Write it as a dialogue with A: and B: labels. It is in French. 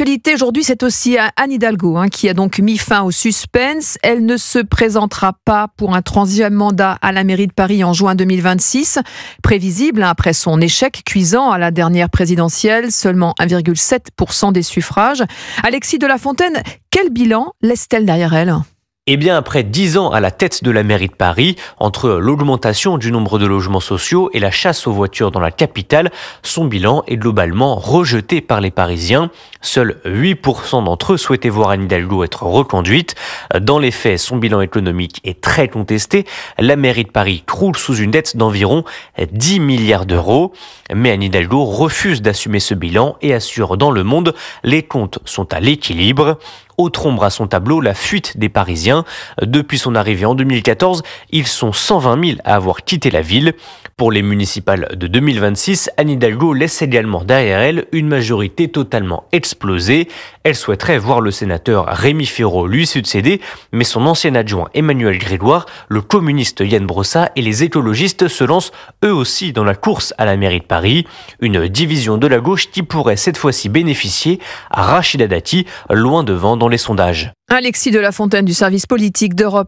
A: l'actualité aujourd'hui, c'est aussi Anne Hidalgo qui a donc mis fin au suspense. Elle ne se présentera pas pour un 3e mandat à la mairie de Paris en juin 2026. Prévisible après son échec cuisant à la dernière présidentielle, seulement 1,7% des suffrages. Alexis de la Fontaine, quel bilan laisse-t-elle derrière elle ?
B: Eh bien, après 10 ans à la tête de la mairie de Paris, entre l'augmentation du nombre de logements sociaux et la chasse aux voitures dans la capitale, son bilan est globalement rejeté par les Parisiens. Seuls 8% d'entre eux souhaitaient voir Anne Hidalgo être reconduite. Dans les faits, son bilan économique est très contesté. La mairie de Paris croule sous une dette d'environ 10 milliards d'euros. Mais Anne Hidalgo refuse d'assumer ce bilan et assure dans Le Monde « Les comptes sont à l'équilibre ». Autre ombre à son tableau, la fuite des Parisiens. Depuis son arrivée en 2014, ils sont 120 000 à avoir quitté la ville. Pour les municipales de 2026, Anne Hidalgo laisse également derrière elle une majorité totalement explosée. Elle souhaiterait voir le sénateur Rémi Féraud lui succéder, mais son ancien adjoint Emmanuel Grégoire, le communiste Yann Brossat et les écologistes se lancent eux aussi dans la course à la mairie de Paris. Une division de la gauche qui pourrait cette fois-ci bénéficier à Rachida Dati, loin devant dans les sondages.
A: Alexis de la Fontaine du service politique d'Europe